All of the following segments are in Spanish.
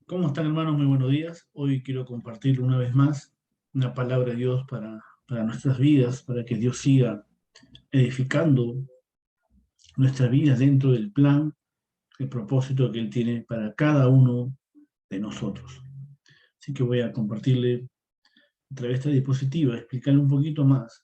¿Cómo están, hermanos? Muy buenos días. Hoy quiero compartir una vez más una palabra de Dios para nuestras vidas, para que Dios siga edificando nuestras vidas dentro del plan, el propósito que Él tiene para cada uno de nosotros. Así que voy a compartirle a través de esta diapositiva, explicarle un poquito más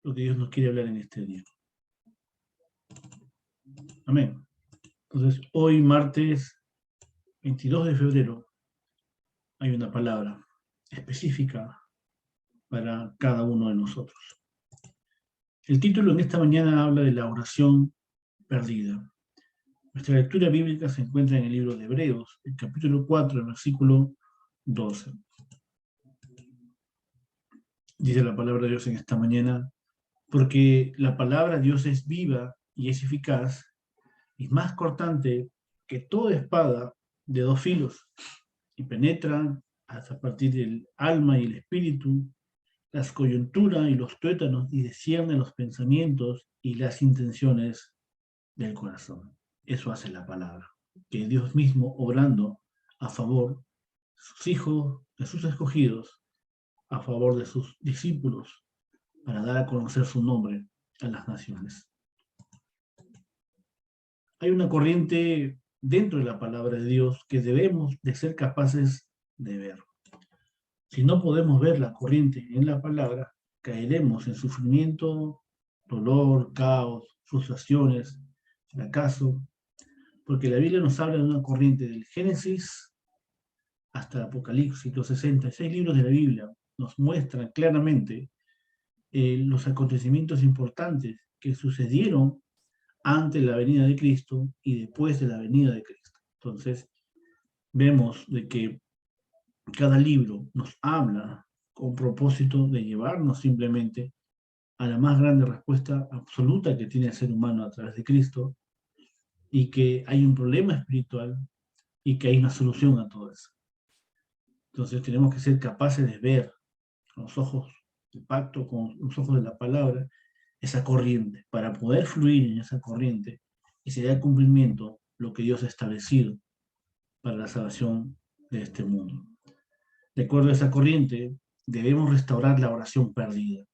lo que Dios nos quiere hablar en este día. Amén. Entonces, hoy, martes 22 de febrero, hay una palabra específica para cada uno de nosotros. El título en esta mañana habla de la oración perdida. Nuestra lectura bíblica se encuentra en el libro de Hebreos, el capítulo 4, el versículo 12. Dice la palabra de Dios en esta mañana: porque la palabra de Dios es viva y es eficaz, y más cortante que toda espada de dos filos, y penetra hasta partir del alma y el espíritu, las coyunturas y los tuétanos, y discierne los pensamientos y las intenciones del corazón. Eso hace la palabra, que Dios mismo obrando a favor de sus hijos, de sus escogidos, a favor de sus discípulos, para dar a conocer su nombre a las naciones. Hay una corriente dentro de la palabra de Dios que debemos de ser capaces de ver. Si no podemos ver la corriente en la palabra, caeremos en sufrimiento, dolor, caos, frustraciones, fracaso, porque la Biblia nos habla de una corriente del Génesis hasta el Apocalipsis. Los 66 libros de la Biblia nos muestran claramente los acontecimientos importantes que sucedieron antes de la venida de Cristo y después de la venida de Cristo. Entonces, vemos de que cada libro nos habla con propósito de llevarnos simplemente a la más grande respuesta absoluta que tiene el ser humano a través de Cristo, y que hay un problema espiritual y que hay una solución a todo eso. Entonces tenemos que ser capaces de ver con los ojos del pacto, con los ojos de la palabra, esa corriente, para poder fluir en esa corriente y se dé cumplimiento lo que Dios ha establecido para la salvación de este mundo. De acuerdo a esa corriente, debemos restaurar la oración perdida.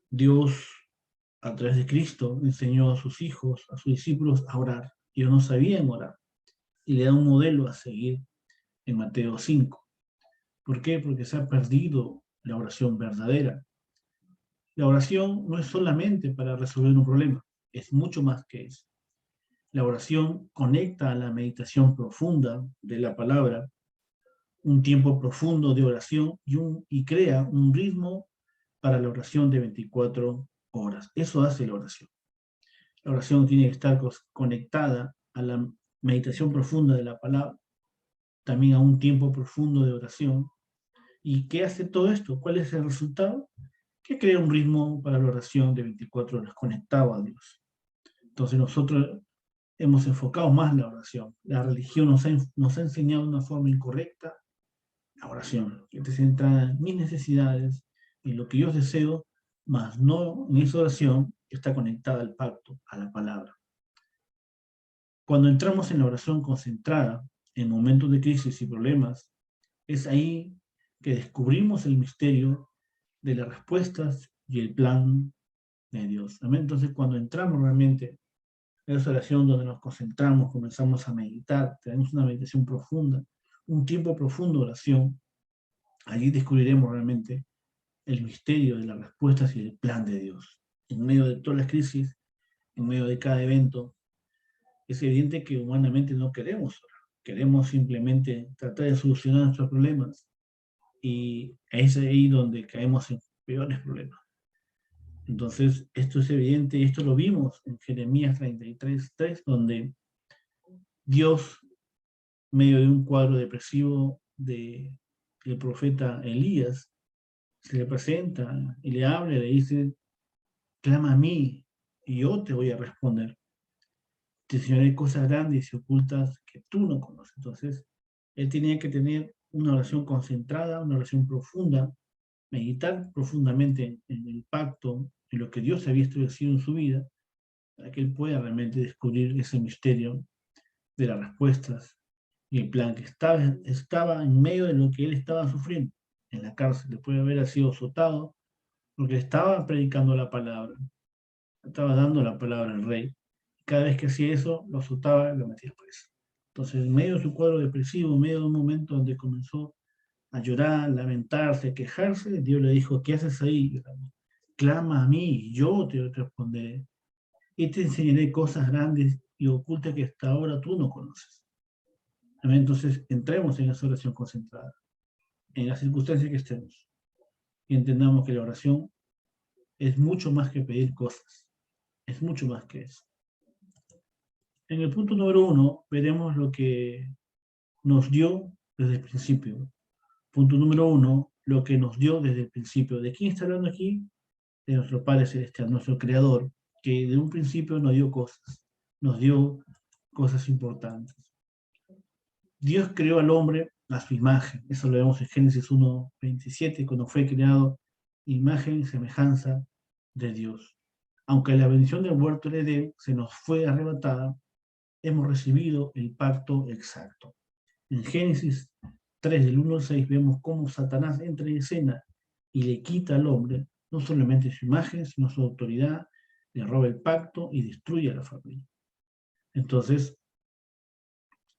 Dios, a través de Cristo, enseñó a sus hijos, a sus discípulos, a orar. Ellos no sabían orar y le da un modelo a seguir en Mateo 5. ¿Por qué? Porque se ha perdido la oración verdadera. La oración no es solamente para resolver un problema, es mucho más que eso. La oración conecta a la meditación profunda de la palabra, un tiempo profundo de oración y crea un ritmo para la oración de 24 horas. Eso hace la oración. La oración tiene que estar conectada a la meditación profunda de la palabra, también a un tiempo profundo de oración. ¿Y qué hace todo esto? ¿Cuál es el resultado? Que crea un ritmo para la oración de 24 horas conectado a Dios. Entonces nosotros hemos enfocado más la oración. La religión nos ha enseñado de una forma incorrecta la oración, que te centra en mis necesidades, en lo que yo deseo, más no en esa oración que está conectada al pacto, a la palabra. Cuando entramos en la oración concentrada, en momentos de crisis y problemas, es ahí que descubrimos el misterio de las respuestas y el plan de Dios. Amén. Entonces, cuando entramos realmente en esa oración donde nos concentramos, comenzamos a meditar, tenemos una meditación profunda, un tiempo profundo de oración, allí descubriremos realmente el misterio de las respuestas y el plan de Dios. En medio de todas las crisis, en medio de cada evento, es evidente que humanamente no queremos orar. Queremos simplemente tratar de solucionar nuestros problemas, y es ahí donde caemos en peores problemas. Entonces, esto es evidente y esto lo vimos en Jeremías 33:3, donde Dios, medio de un cuadro depresivo del profeta Elías, se le presenta y le habla y le dice: clama a mí y yo te voy a responder. Te enseñaré cosas grandes y ocultas que tú no conoces. Entonces, él tenía que tener una oración concentrada, una oración profunda, meditar profundamente en el pacto, en lo que Dios había establecido en su vida, para que él pueda realmente descubrir ese misterio de las respuestas Y el plan que estaba en medio de lo que él estaba sufriendo en la cárcel, después de haber sido azotado, porque estaba predicando la palabra, estaba dando la palabra al rey. Cada vez que hacía eso, lo azotaba y lo metía preso. Entonces, en medio de su cuadro depresivo, en medio de un momento donde comenzó a llorar, lamentarse, quejarse, Dios le dijo: ¿qué haces ahí? Clama a mí y yo te responderé. Y te enseñaré cosas grandes y ocultas que hasta ahora tú no conoces. Amén. Entonces, entremos en esa oración concentrada, en las circunstancias que estemos, y entendamos que la oración es mucho más que pedir cosas, es mucho más que eso. En el punto número 1, veremos lo que nos dio desde el principio. Punto número 1, lo que nos dio desde el principio. ¿De quién está hablando aquí? De nuestro Padre Celestial, nuestro Creador, que de un principio nos dio cosas importantes. Dios creó al hombre a su imagen. Eso lo vemos en Génesis 1:27, cuando fue creado imagen y semejanza de Dios. Aunque la bendición del huerto de Edén se nos fue arrebatada, hemos recibido el pacto exacto. En Génesis 3, del 1 al 6, vemos cómo Satanás entra en escena y le quita al hombre no solamente su imagen, sino su autoridad, le roba el pacto y destruye a la familia. Entonces,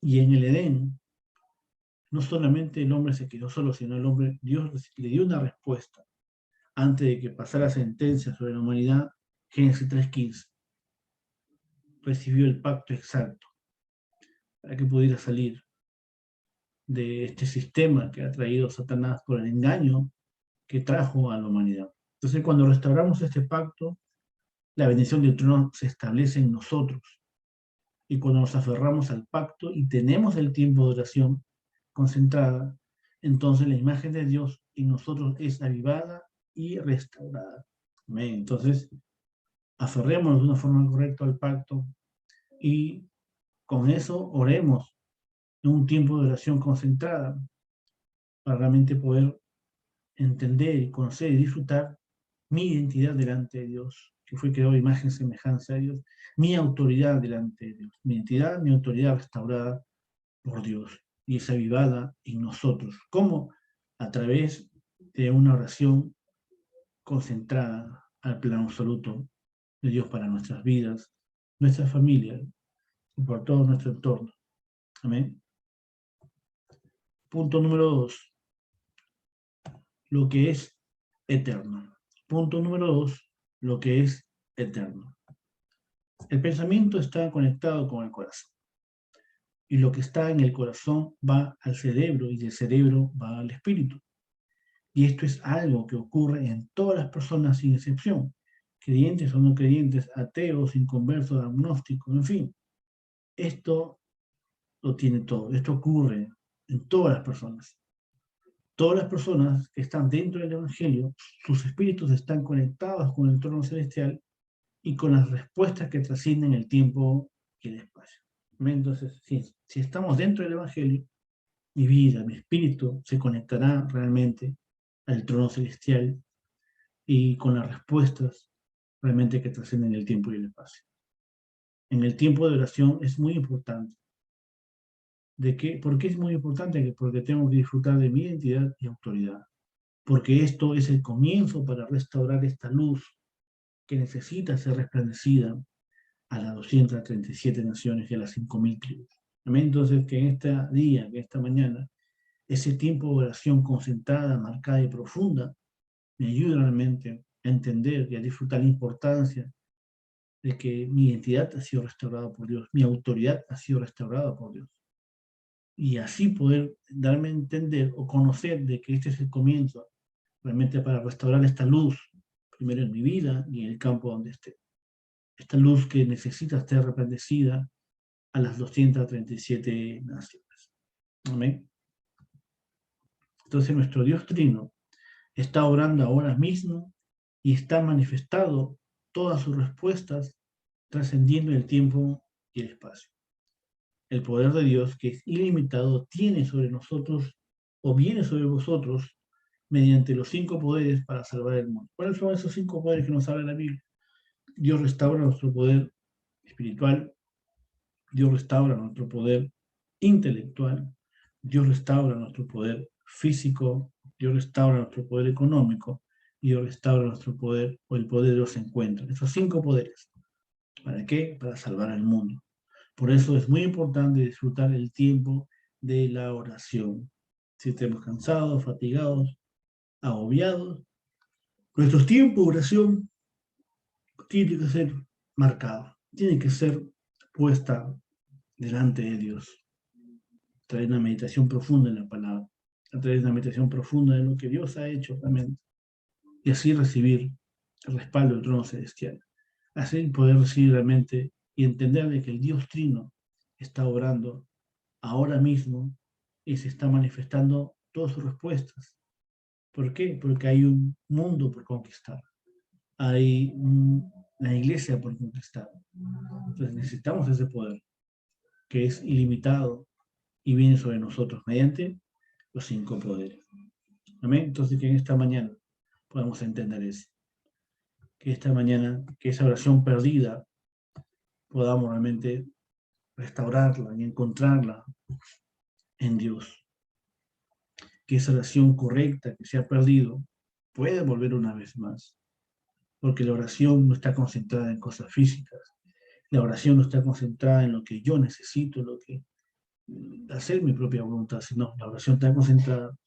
y en el Edén, no solamente el hombre se quedó solo, sino el hombre, Dios le dio una respuesta antes de que pasara sentencia sobre la humanidad. Génesis 3:15, recibió el pacto exacto para que pudiera salir de este sistema que ha traído Satanás por el engaño que trajo a la humanidad. Entonces, cuando restauramos este pacto, la bendición del trono se establece en nosotros. Y cuando nos aferramos al pacto y tenemos el tiempo de oración concentrada, entonces la imagen de Dios en nosotros es avivada y restaurada. Amén. Entonces, aferrémonos de una forma correcta al pacto y con eso oremos en un tiempo de oración concentrada para realmente poder entender y conocer y disfrutar mi identidad delante de Dios, que fue creado imagen y semejanza de Dios, mi autoridad delante de Dios, mi identidad, mi autoridad restaurada por Dios y es avivada en nosotros. ¿Cómo? A través de una oración concentrada al plan absoluto de Dios para nuestras vidas, nuestras familias y por todo nuestro entorno. Amén. Punto número 2, lo que es eterno. Punto número 2, lo que es eterno. El pensamiento está conectado con el corazón. Y lo que está en el corazón va al cerebro y del cerebro va al espíritu. Y esto es algo que ocurre en todas las personas sin excepción, creyentes o no creyentes, ateos, inconversos, agnósticos, en fin. Esto lo tiene todo. Esto ocurre en todas las personas. Todas las personas que están dentro del Evangelio, sus espíritus están conectados con el trono celestial y con las respuestas que trascienden el tiempo y el espacio. Entonces, si estamos dentro del Evangelio, mi vida, mi espíritu se conectará realmente al trono celestial y con las respuestas realmente que trascienden el tiempo y el espacio. En el tiempo de oración es muy importante. ¿Por qué es muy importante? Porque tengo que disfrutar de mi identidad y autoridad. Porque esto es el comienzo para restaurar esta luz que necesita ser resplandecida a las 237 naciones y a las 5.000 tribus. Entonces, que en este día, que esta mañana, ese tiempo de oración concentrada, marcada y profunda, me ayuda realmente a entender y a disfrutar la importancia de que mi identidad ha sido restaurada por Dios, mi autoridad ha sido restaurada por Dios. Y así poder darme a entender o conocer de que este es el comienzo realmente para restaurar esta luz, primero en mi vida y en el campo donde esté. Esta luz que necesita ser resplandecida a las 237 naciones. Amén. Entonces nuestro Dios Trino está orando ahora mismo y está manifestado todas sus respuestas trascendiendo el tiempo y el espacio. El poder de Dios, que es ilimitado, tiene sobre nosotros o viene sobre vosotros mediante los 5 poderes para salvar el mundo. ¿Cuáles son esos 5 poderes que nos habla la Biblia? Dios restaura nuestro poder espiritual, Dios restaura nuestro poder intelectual, Dios restaura nuestro poder físico, Dios restaura nuestro poder económico, y Dios restaura nuestro poder, o el poder de los encuentros. Esos 5 poderes. ¿Para qué? Para salvar al mundo. Por eso es muy importante disfrutar el tiempo de la oración. Si estemos cansados, fatigados, agobiados, nuestros tiempos de oración tienen que ser marcados, tienen que ser puesta delante de Dios, a través de una meditación profunda en la palabra, a través de una meditación profunda de lo que Dios ha hecho realmente, y así recibir el respaldo del trono celestial, así poder recibir realmente y entender de que el Dios Trino está obrando ahora mismo y se está manifestando todas sus respuestas. ¿Por qué? Porque hay un mundo por conquistar, hay una iglesia por conquistar. Entonces necesitamos ese poder, que es ilimitado y viene sobre nosotros mediante los 5 poderes. Amén. Entonces que en esta mañana podamos entender eso. Que esta mañana, que esa oración perdida, podamos realmente restaurarla y encontrarla en Dios. Que esa oración correcta que se ha perdido pueda volver una vez más. Porque la oración no está concentrada en cosas físicas. La oración no está concentrada en lo que yo necesito, lo que hacer mi propia voluntad, sino la oración está concentrada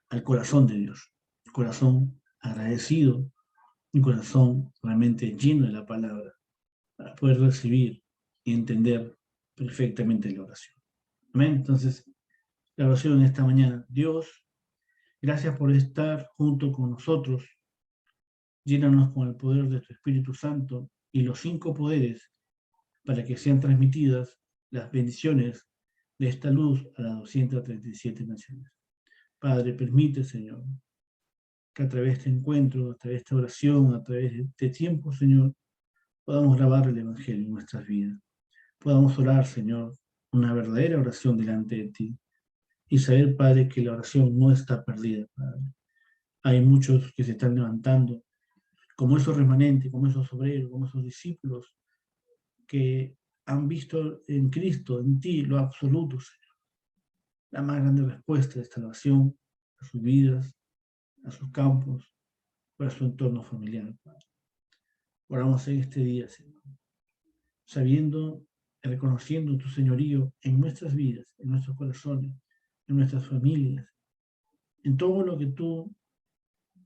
al corazón de Dios, el corazón agradecido, un corazón realmente lleno de la palabra, para poder recibir y entender perfectamente la oración. Amén. Entonces, la oración en esta mañana. Dios, gracias por estar junto con nosotros. Llénanos con el poder de tu Espíritu Santo y los 5 poderes para que sean transmitidas las bendiciones de esta luz a las 237 naciones. Padre, permite, Señor, que a través de este encuentro, a través de esta oración, a través de este tiempo, Señor, podamos grabar el Evangelio en nuestras vidas. Podamos orar, Señor, una verdadera oración delante de ti. Y saber, Padre, que la oración no está perdida, Padre. Hay muchos que se están levantando, como esos remanentes, como esos obreros, como esos discípulos, que han visto en Cristo, en ti, lo absoluto, Señor. La más grande respuesta de esta oración a sus vidas, a sus campos, a su entorno familiar, Padre. Oramos en este día, Señor, sabiendo y reconociendo tu señorío en nuestras vidas, en nuestros corazones, en nuestras familias, en todo lo que tú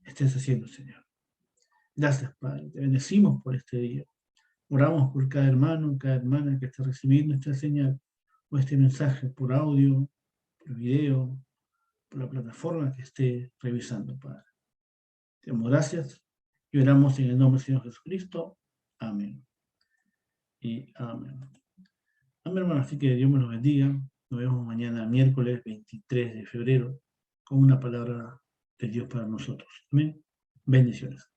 estés haciendo, Señor. Gracias, Padre. Te bendecimos por este día. Oramos por cada hermano, cada hermana que esté recibiendo esta señal o este mensaje por audio, por video, por la plataforma que esté revisando, Padre. Te damos gracias y oramos en el nombre del Señor Jesucristo. Amén. Y amén. Amén, hermano. Así que Dios me los bendiga. Nos vemos mañana, miércoles 23 de febrero, con una palabra de Dios para nosotros. Amén. Bendiciones.